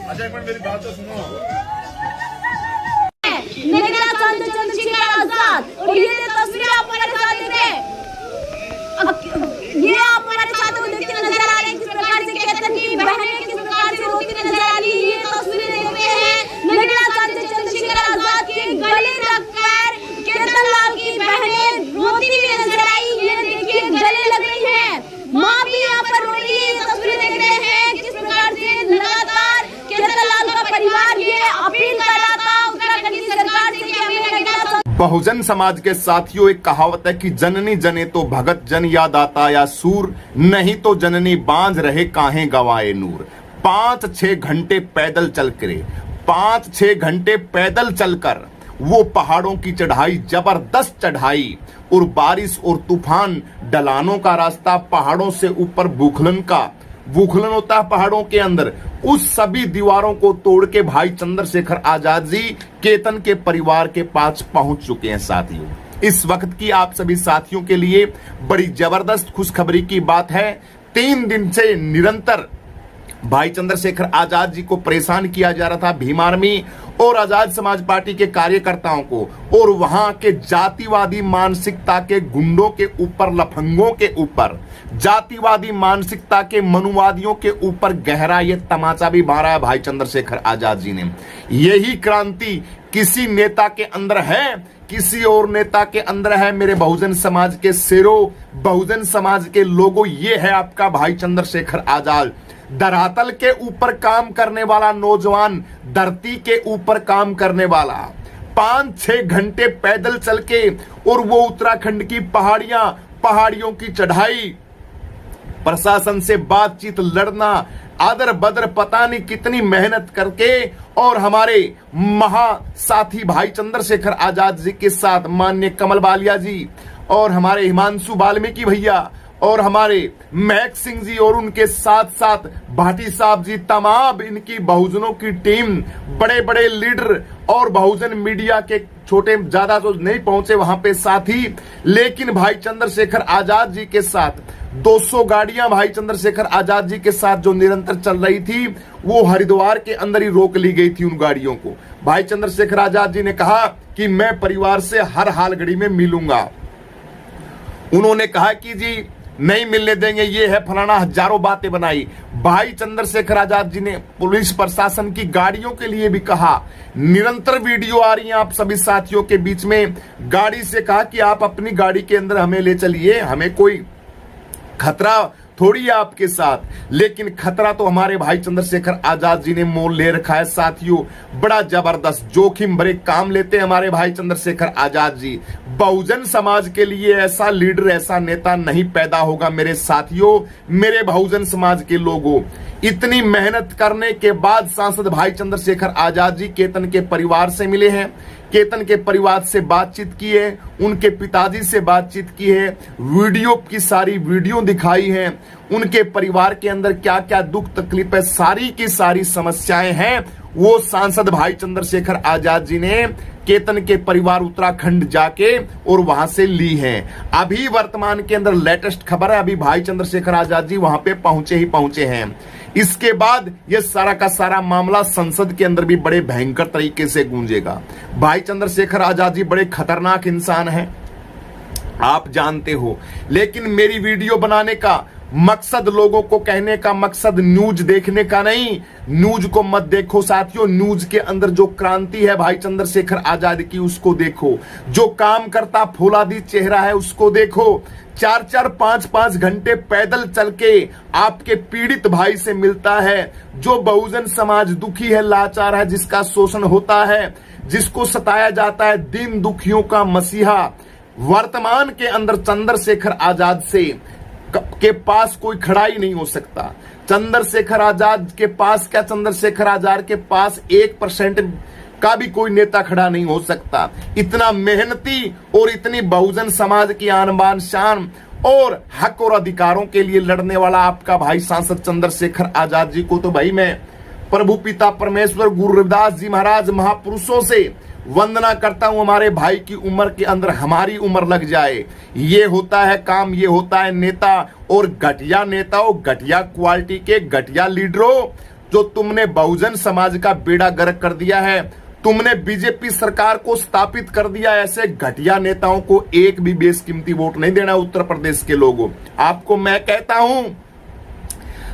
अच्छा एक मिनट मेरी बात तो सुनो। चंद्रशेखर आजाद और ये तस्वीरें आप हमारे साथ देख रहे हैं, ये आप हमारे साथ देखते नजर आ रहे हैं किस प्रकार से केतन की बहनें किस प्रकार से रोती नजर आ रही है। ये तस्वीरें देख रहे हैं चंद्रशेखर आजाद के गले लगकर केतन लाल की बहनें रोती हुई नजर आई। ये देखिए गले लग रही है, माँ भी यहाँ पर रो रही है। तस्वीरें देख रहे हैं किस प्रकार से लगातार केतन लाल का परिवार ये अपील कर रहा था उत्तराखंड की सरकार से कि हमें बहुजन समाज के साथियों, एक कहावत है कि जननी जने तो भगत जन याद आता या सूर, नहीं तो जननी बांझ रहे काहे गवाए नूर। 5-6 घंटे पैदल चल कर 5-6 घंटे पैदल चलकर वो पहाड़ों की चढ़ाई, जबरदस्त चढ़ाई, और बारिश और तूफान, ढलानों का रास्ता, पहाड़ों से ऊपर भूखलन होता है पहाड़ों के अंदर, उस सभी दीवारों को तोड़ के भाई चंद्रशेखर आजाद जी केतन के परिवार के पास पहुंच चुके हैं। साथियों, इस वक्त की आप सभी साथियों के लिए बड़ी जबरदस्त खुशखबरी की बात है। 3 दिन से निरंतर भाई चंद्रशेखर आजाद जी को परेशान किया जा रहा था भीम आर्मी और आजाद समाज पार्टी के कार्यकर्ताओं को, और वहां के जातिवादी मानसिकता के गुंडों के ऊपर, लफंगों के ऊपर, जातिवादी मानसिकता के मनुवादियों के ऊपर गहरा ये तमाचा भी मारा है भाई चंद्रशेखर आजाद जी ने। यही क्रांति किसी नेता के अंदर है, किसी और नेता के अंदर है। मेरे बहुजन समाज के शेरों, बहुजन समाज के लोगों, ये है आपका भाई चंद्रशेखर आजाद। धरातल के ऊपर काम करने वाला नौजवान, धरती के ऊपर काम करने वाला, 5-6 घंटे पैदल चल के, और वो उत्तराखंड की पहाड़ियों की चढ़ाई, प्रशासन से बातचीत, लड़ना, आदर बदर पता नहीं कितनी मेहनत करके, और हमारे महासाथी भाई चंद्रशेखर आजाद जी के साथ माननीय कमल बालिया जी और हमारे हिमांशु वाल्मीकि भैया और हमारे महक सिंह जी और उनके साथ साथ भाटी साहब जी, तमाम इनकी बहुजनों की टीम, बड़े बड़े लीडर और बहुजन मीडिया के छोटे ज्यादा तो नहीं पहुंचे वहां पे साथी, लेकिन भाई चंद्रशेखर आजाद जी के साथ 200 गाड़ियां भाई चंद्रशेखर आजाद जी के साथ जो निरंतर चल रही थी, वो हरिद्वार के अंदर ही रोक ली गई थी उन गाड़ियों को। भाई चंद्रशेखर आजाद जी ने कहा कि मैं परिवार से हर हाल घड़ी में मिलूंगा। उन्होंने कहा कि जी नहीं मिलने देंगे, ये है फलाना, हजारों बातें बनाई। भाई चंद्रशेखर आजाद जी ने पुलिस प्रशासन की गाड़ियों के लिए भी कहा। निरंतर वीडियो आ रही है आप सभी साथियों के बीच में। गाड़ी से कहा कि आप अपनी गाड़ी के अंदर हमें ले चलिए, हमें कोई खतरा थोड़ी है आपके साथ, लेकिन खतरा तो हमारे भाई चंद्रशेखर आजाद जी ने मोल ले रखा है। साथियों, बड़ा जबरदस्त जोखिम भरे काम लेते हैं हमारे भाई चंद्रशेखर आजाद जी। बहुजन समाज के लिए ऐसा लीडर, ऐसा नेता नहीं पैदा होगा मेरे साथियों, मेरे बहुजन समाज के लोगों। इतनी मेहनत करने के बाद सांसद भाई चंद्रशेखर आजाद जी केतन के परिवार से मिले हैं, केतन के परिवार से बातचीत की है, उनके पिताजी से बातचीत की है, वीडियो की सारी वीडियो दिखाई है, उनके परिवार के अंदर क्या क्या दुख तकलीफ है, सारी की सारी समस्याएं हैं, वो सांसद भाई चंद्रशेखर आजाद जी ने केतन के परिवार उत्तराखंड जाके और वहां से ली है। अभी वर्तमान के अंदर लेटेस्ट खबर है, अभी भाई चंद्रशेखर आजाद जी वहां पे पहुंचे हैं। इसके बाद ये सारा का सारा मामला संसद के अंदर भी बड़े भयंकर तरीके से गूंजेगा। भाई चंद्रशेखर आजाद जी बड़े खतरनाक इंसान हैं, आप जानते हो, लेकिन मेरी वीडियो बनाने का मकसद, लोगों को कहने का मकसद न्यूज देखने का नहीं। न्यूज को मत देखो साथियों, न्यूज के अंदर जो क्रांति है भाई चंद्रशेखर आजाद की उसको देखो, जो काम करता फौलादी चेहरा है उसको देखो। 4-4, 5-5 घंटे पैदल चल के आपके पीड़ित भाई से मिलता है, जो बहुजन समाज दुखी है, लाचार है, जिसका शोषण होता है, जिसको सताया जाता है, दीन दुखियों का मसीहा। वर्तमान के अंदर चंद्रशेखर आजाद से के पास कोई खड़ा ही नहीं हो सकता। चंद्रशेखर आजाद के पास क्या, चंद्रशेखर आजाद के पास 1% का भी कोई नेता खड़ा नहीं हो सकता। इतना मेहनती और इतनी बहुजन समाज की आन बान शान और हक और अधिकारों के लिए लड़ने वाला आपका भाई सांसद चंद्रशेखर आजाद जी को तो भाई मैं प्रभु पिता परमेश्वर गुरु रविदास जी महाराज महापुरुषों से वंदना करता हूं। हमारे भाई की उम्र के अंदर हमारी उम्र लग जाए, ये होता है काम, ये होता है नेता। और घटिया नेताओं, घटिया क्वालिटी के घटिया लीडरों, जो तुमने बहुजन समाज का बेड़ा गर्क कर दिया है। तुमने बीजेपी सरकार को स्थापित कर दिया। ऐसे घटिया नेताओं को एक भी बेशकीमती वोट नहीं देना उत्तर प्रदेश के लोगों। आपको मैं कहता हूं,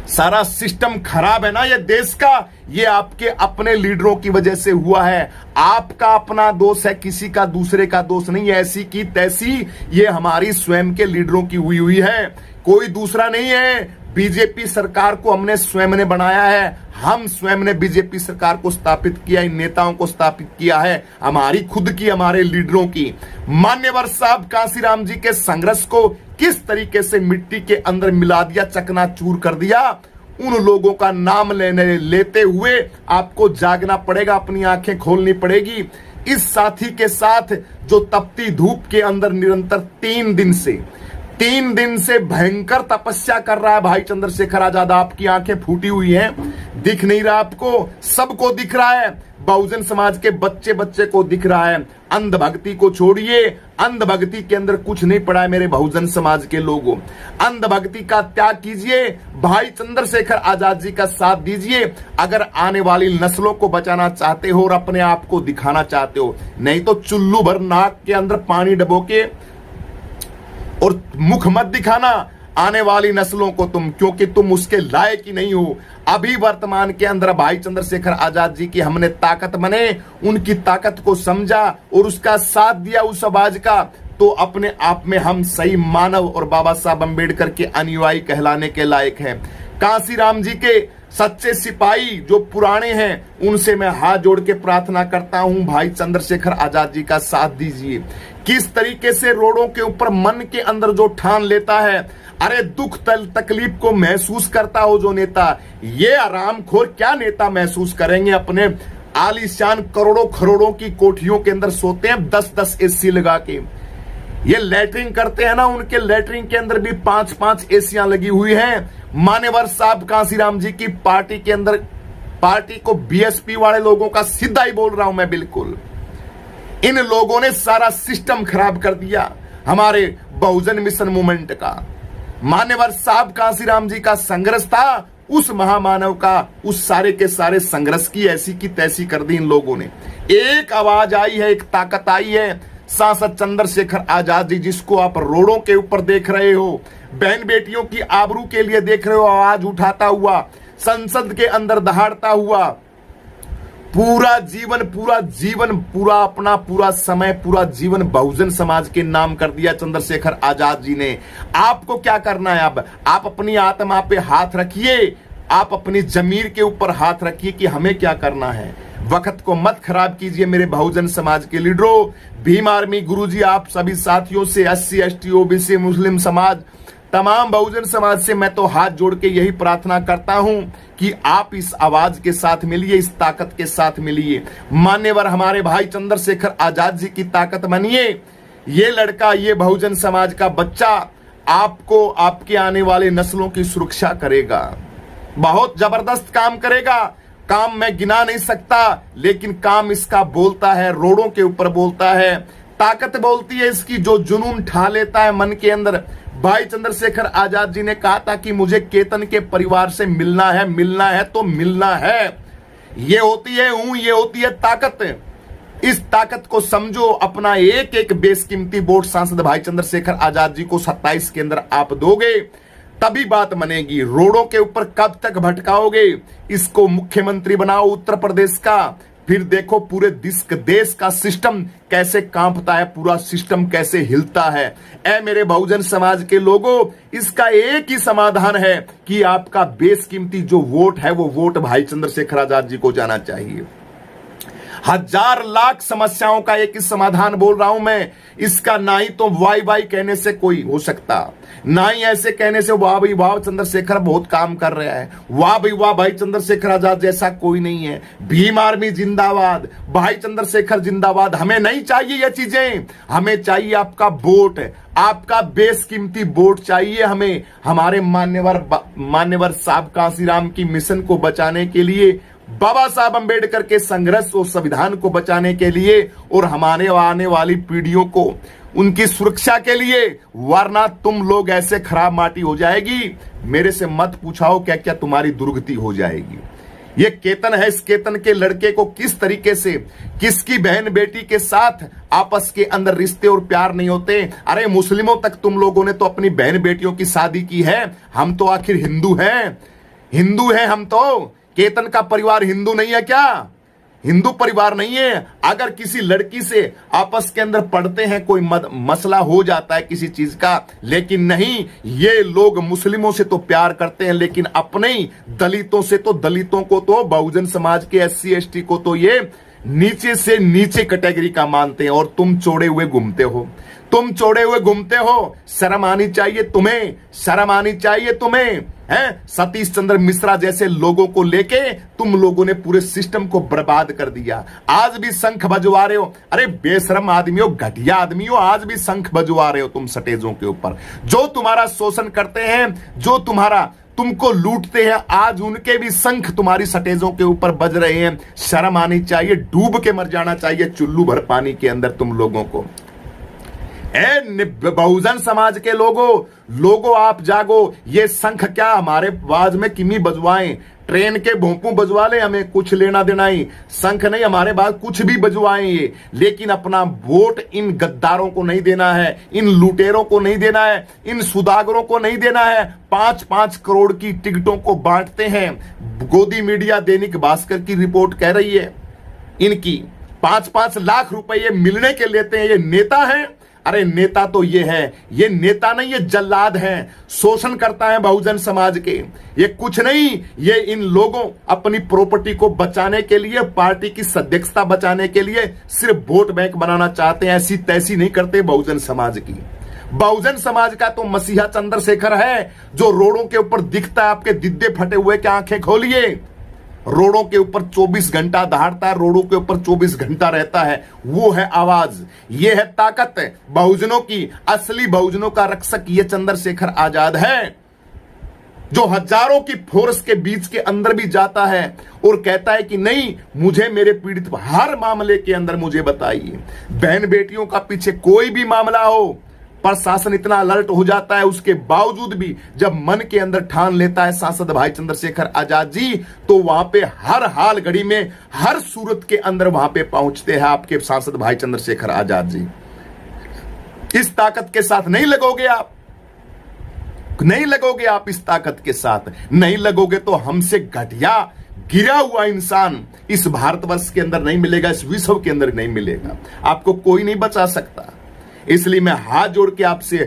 सारा सिस्टम खराब है ना ये देश का, ये आपके अपने लीडरों की वजह से हुआ है। आपका अपना दोष है, किसी का दूसरे का दोष नहीं है। ऐसी की तैसी ये हमारी स्वयं के लीडरों की हुई है, कोई दूसरा नहीं है। बीजेपी सरकार को हमने स्वयं ने बनाया है, हम स्वयं ने बीजेपी सरकार को स्थापित किया, इन नेताओं को स्थापित किया है, हमारी खुद की, हमारे लीडरों की। मान्यवर साहब कांसीराम जी के संघर्ष को किस तरीके से मिट्टी के अंदर मिला दिया, चकनाचूर कर दिया, उन लोगों का नाम लेते हुए आपको जागना पड़ेगा, अपनी आंखें खोलनी पड़ेगी। इस साथी के साथ जो तपती धूप के अंदर निरंतर 3 दिन से भयंकर तपस्या कर रहा है भाई चंद्रशेखर आजाद। आपकी आंखें फूटी हुई हैं, दिख नहीं रहा आपको, सबको दिख रहा है। बहुजन समाज के बच्चे को दिख रहा है। अंधभक्ति को छोड़िए, अंधभक्ति के अंदर कुछ नहीं पड़ा है मेरे बहुजन समाज के लोगों। अंधभक्ति का त्याग कीजिए, भाई चंद्रशेखर आजाद जी का साथ दीजिए अगर आने वाली नस्लों को बचाना चाहते हो और अपने आप को दिखाना चाहते हो। नहीं तो चुल्लू भर नाक के अंदर पानी डबो के और मुख मत दिखाना आने वाली नस्लों को तुम, क्योंकि तुम उसके लायक ही नहीं हो। अभी वर्तमान के अंदर भाई चंद्रशेखर आजाद जी की हमने ताकत बने, उनकी ताकत को समझा और उसका साथ दिया उस आवाज का, तो अपने आप में हम सही मानव और बाबा साहब अम्बेडकर के अनुयायी कहलाने के लायक हैं। कांसीराम जी के सच्चे सिपाही जो पुराने हैं, उनसे मैं हाथ जोड़ के प्रार्थना करता हूं, भाई चंद्रशेखर आजाद जी का साथ दीजिए। किस तरीके से रोडों के ऊपर मन के अंदर जो ठान लेता है, अरे दुख तकलीफ को महसूस करता हो जो नेता, ये आरामखोर क्या नेता महसूस करेंगे? अपने आलीशान करोड़ों की कोठियों के अंदर सोते हैं 10 एसी लगा के। ये लैटरिन करते हैं ना, उनके लैटरिन के अंदर भी 5 एसियां लगी हुई हैं। मान्यवर साहब कांसीराम जी की पार्टी के अंदर, पार्टी को बीएसपी वाले लोगों का सीधा ही बोल रहा हूं मैं, बिल्कुल इन लोगों ने सारा सिस्टम खराब कर दिया हमारे बहुजन मिशन मूवमेंट का। मान्यवर साहब कांसीराम जी का संघर्ष था, उस महामानव का, उस सारे के सारे संघर्ष की ऐसी की तैसी कर दी इन लोगों ने। एक आवाज आई है, एक ताकत आई है, सांसद चंद्रशेखर आजाद जी, जिसको आप रोडों के ऊपर देख रहे हो, बहन बेटियों की आबरू के लिए देख रहे हो, आवाज उठाता हुआ, संसद के अंदर दहाड़ता हुआ, पूरा समय पूरा जीवन बहुजन समाज के नाम कर दिया चंद्रशेखर आजाद जी ने। आपको क्या करना है? अब आप अपनी आत्मा पे हाथ रखिए, आप अपनी जमीर के ऊपर हाथ रखिए कि हमें क्या करना है। वक्त को मत खराब कीजिए मेरे बहुजन समाज के लीडरों। भीम आर्मी गुरुजी आप सभी साथियों से, SC ST OBC मुस्लिम समाज, तमाम बहुजन समाज से मैं तो हाथ जोड़ के यही प्रार्थना करता हूं कि आप इस आवाज के साथ मिलिए, इस ताकत के साथ मिलिए। मान्यवर हमारे भाई चंद्रशेखर आजाद जी की ताकत बनिए। ये लड़का, ये बहुजन समाज का बच्चा आपको, आपके आने वाले नस्लों की सुरक्षा करेगा, बहुत जबरदस्त काम करेगा। काम मैं गिना नहीं सकता, लेकिन काम इसका बोलता है, रोडों के ऊपर बोलता है, ताकत बोलती है इसकी, जो जुनून ठा लेता है मन के अंदर। भाई चंद्रशेखर आजाद जी ने कहा था कि मुझे केतन के परिवार से मिलना है तो मिलना है। ये होती है ये होती है ताकत। इस ताकत को समझो, अपना एक एक बेशकीमती वोट सांसद भाई चंद्रशेखर आजाद जी को 27 के अंदर आप दोगे, तभी बात बनेगी। रोडों के ऊपर कब तक भटकाओगे? इसको मुख्यमंत्री बनाओ उत्तर प्रदेश का, फिर देखो पूरे देश का सिस्टम कैसे कांपता है, पूरा सिस्टम कैसे हिलता है। ऐ मेरे बहुजन समाज के लोगों, इसका एक ही समाधान है कि आपका बेशकीमती जो वोट है, वो वोट भाई चंद्रशेखर आजाद जी को जाना चाहिए। 1000 लाख समस्याओं का एक ही समाधान बोल रहा हूं मैं। इसका ना ही तो वाई कहने से कोई हो सकता, ना ही ऐसे कहने से वाह भाई वाह चंद्रशेखर बहुत काम कर रहा है, वाह भाई वाह भाई चंद्रशेखर आजाद जैसा कोई नहीं है। भीम आर्मी जिंदाबाद, भाई चंद्रशेखर जिंदाबाद। हमें नहीं चाहिए ये चीजें, हमें चाहिए आपका वोट, आपका बेशकीमती वोट चाहिए हमें। हमारे मान्यवर साहब कांसीराम की मिशन को बचाने के लिए, बाबा साहब अम्बेडकर के संघर्ष और संविधान को बचाने के लिए, और हमारे आने वाली पीढ़ियों को उनकी सुरक्षा के लिए, वरना तुम लोग ऐसे खराब माटी हो जाएगी, मेरे से मत पूछाओ क्या क्या तुम्हारी दुर्गति हो जाएगी। ये केतन है, इस केतन के लड़के को किस तरीके से किसकी बहन बेटी के साथ आपस के अंदर रिश्ते और प्यार नहीं होते। अरे मुस्लिमों तक तुम लोगों ने तो अपनी बहन बेटियों की शादी की है, हम तो आखिर हिंदू हैं, हिंदू हैं हम तो। केतन का परिवार हिंदू नहीं है क्या? हिंदू परिवार नहीं है। अगर किसी लड़की से आपस के अंदर पढ़ते हैं, कोई मसला हो जाता है किसी चीज का, लेकिन नहीं, ये लोग मुस्लिमों से तो प्यार करते हैं, लेकिन अपने ही दलितों से तो, दलितों को तो, बहुजन समाज के SC ST को तो ये नीचे से नीचे कैटेगरी का मानते हैं। और तुम चौड़े हुए घूमते हो, तुम चौड़े हुए घूमते हो। शर्म आनी चाहिए तुम्हें, शर्म आनी चाहिए तुम्हें। हैं? सतीश चंद्र मिश्रा जैसे लोगों को लेके तुम लोगों ने पूरे सिस्टम को बर्बाद कर दिया। आज भी शंख बजवा रहे हो। अरे बेशरम आदमी हो, घटिया आदमी हो, आज भी शंख बजवा रहे हो तुम स्टेजों के ऊपर। जो तुम्हारा शोषण करते हैं, जो तुमको लूटते हैं, आज उनके भी शंख तुम्हारी स्टेजों के ऊपर बज रहे हैं। शर्म आनी चाहिए, डूब के मर जाना चाहिए चुल्लू भर पानी के अंदर तुम लोगों को। बहुजन समाज के लोगों आप जागो। ये शंख क्या हमारे आवाज में किमी बजवाएं, ट्रेन के भोंपू बजवा ले, हमें कुछ लेना देना ही। शंख नहीं, हमारे बाद कुछ भी बजवाएं ये, लेकिन अपना वोट इन गद्दारों को नहीं देना है, इन लुटेरों को नहीं देना है, इन सुदागरों को नहीं देना है। 5-5 करोड़ की टिकटों को बांटते हैं। गोदी मीडिया दैनिक भास्कर की रिपोर्ट कह रही है इनकी 5-5 लाख रुपए मिलने के लेते हैं। ये नेता है? अरे नेता तो ये है, ये नेता नहीं, ये जल्लाद है, शोषण करता है बहुजन समाज के। ये कुछ नहीं, ये इन लोगों अपनी प्रॉपर्टी को बचाने के लिए, पार्टी की सदस्यता बचाने के लिए सिर्फ वोट बैंक बनाना चाहते हैं। ऐसी तैसी नहीं करते बहुजन समाज की। बहुजन समाज का तो मसीहा चंद्रशेखर है, जो रोडों के ऊपर दिखता है। आपके दिद्दे फटे हुए के आंखें खोलिए, रोडों के ऊपर 24 घंटा दहाड़ता है, रोडों के ऊपर 24 घंटा रहता है। वो है आवाज, ये है ताकत बहुजनों की। असली बहुजनों का रक्षक ये चंद्रशेखर आजाद है, जो हजारों की फोर्स के बीच के अंदर भी जाता है और कहता है कि नहीं, मुझे मेरे पीड़ित हर मामले के अंदर मुझे बताइए। बहन बेटियों का पीछे कोई भी मामला हो, प्रशासन इतना अलर्ट हो जाता है, उसके बावजूद भी जब मन के अंदर ठान लेता है सांसद भाई चंद्रशेखर आजाद जी, तो वहां पे हर हाल घड़ी में, हर सूरत के अंदर वहां पे पहुंचते हैं आपके सांसद भाई चंद्रशेखर आजाद जी। इस ताकत के साथ नहीं लगोगे आप, नहीं लगोगे आप इस ताकत के साथ, नहीं लगोगे तो हमसे घटिया गिरा हुआ इंसान इस भारतवर्ष के अंदर नहीं मिलेगा, इस विश्व के अंदर नहीं मिलेगा। आपको कोई नहीं बचा सकता। इसलिए मैं हाथ जोड़ के आपसे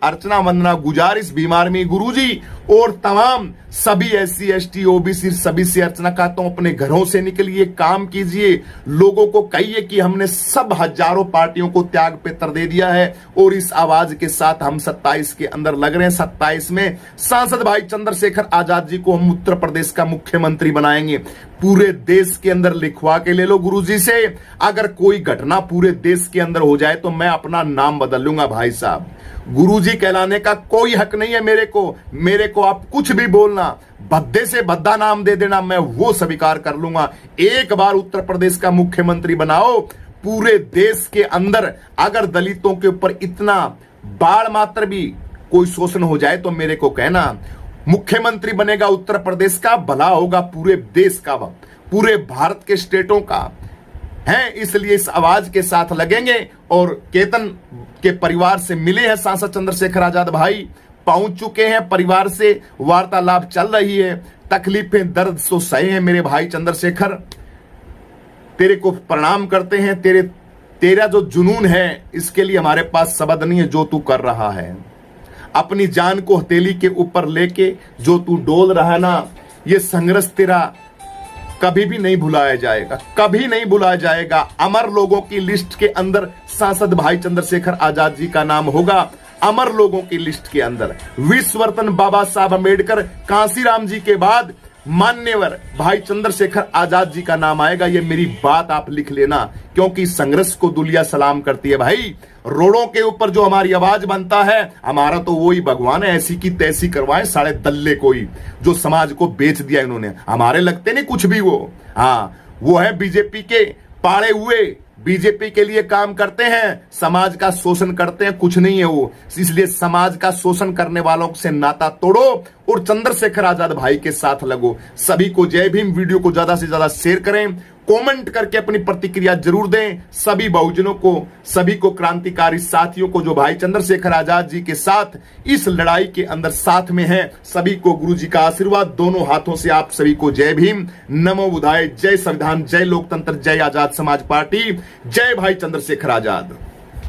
अर्चना वंदना गुजारिश बीमार में गुरुजी और तमाम सभी SC ST OBC सभी से अर्चना करता हूं, अपने घरों से निकलिए, काम कीजिए, लोगों को कहिए कि हमने सब हजारों पार्टियों को त्याग पत्र दे दिया है और इस आवाज के साथ हम 27 के अंदर लग रहे हैं। 27 में सांसद भाई चंद्रशेखर आजाद जी को हम उत्तर प्रदेश का मुख्यमंत्री बनाएंगे। पूरे देश के अंदर लिखवा के ले लो गुरुजी से, अगर कोई घटना पूरे देश के अंदर हो जाए तो मैं अपना नाम बदल लूंगा भाई साहब। गुरुजी कहलाने का कोई हक नहीं है मेरे को आप कुछ भी बोलना, भद्दे से भद्दा नाम दे देना, मैं वो स्वीकार कर लूंगा। एक बार उत्तर प्रदेश का मुख्यमंत्री बनाओ, पूरे देश के अंदर अगर दलितों के ऊपर इतना बाढ़ मात्र भी कोई शोषण हो जाए तो मेरे को कहना, मुख्यमंत्री बनेगा उत्तर प्रदेश का, भला होगा पूरे देश का, पूरे भारत के स्टेटों का है। इसलिए इस आवाज के साथ लगेंगे और केतन के परिवार से मिले हैं सांसद चंद्रशेखर आजाद भाई, पहुंच चुके हैं, परिवार से वार्तालाप चल रही है, तकलीफें दर्द सो सहे हैं मेरे भाई चंद्रशेखर। तेरे को प्रणाम करते हैं, तेरा जो जुनून है इसके लिए हमारे पास शब्द नहीं है। जो तू कर रहा है, अपनी जान को हथेली के ऊपर लेके जो तू डोल रहा है ना, ये संघर्ष तेरा कभी भी नहीं भुलाया जाएगा, कभी नहीं भुलाया जाएगा। अमर लोगों की लिस्ट के अंदर सांसद भाई चंद्रशेखर आजाद जी का नाम होगा, अमर लोगों की लिस्ट के अंदर। विश्व रत्न बाबा साहब अम्बेडकर, कांसीराम जी के बाद मान्यवर भाई चंद्रशेखर आजाद जी का नाम आएगा। ये मेरी बात आप लिख लेना, क्योंकि संघर्ष को दुनिया सलाम करती है भाई। रोडों के ऊपर जो हमारी आवाज बनता है, हमारा तो वही भगवान है, ऐसी की तैसी करवाए साढ़े दल्ले कोई, जो समाज को बेच दिया इन्होंने। हमारे लगते नहीं कुछ भी वो, हाँ वो है बीजेपी के पाड़े हुए बीजेपी के लिए काम करते हैं, समाज का शोषण करते हैं, कुछ नहीं है वो। इसलिए समाज का शोषण करने वालों से नाता तोड़ो और चंद्रशेखर आजाद भाई के साथ लगो। सभी को जय भीम। वीडियो को ज्यादा से ज्यादा शेयर करें, कमेंट करके अपनी प्रतिक्रिया जरूर दें। सभी बहुजनों को, सभी को, क्रांतिकारी साथियों को जो भाई चंद्रशेखर आजाद जी के साथ इस लड़ाई के अंदर साथ में हैं, सभी को गुरु जी का आशीर्वाद दोनों हाथों से। आप सभी को जय भीम, नमो बुद्धाय, जय संविधान, जय लोकतंत्र, जय आजाद समाज पार्टी, जय भाई चंद्रशेखर आजाद।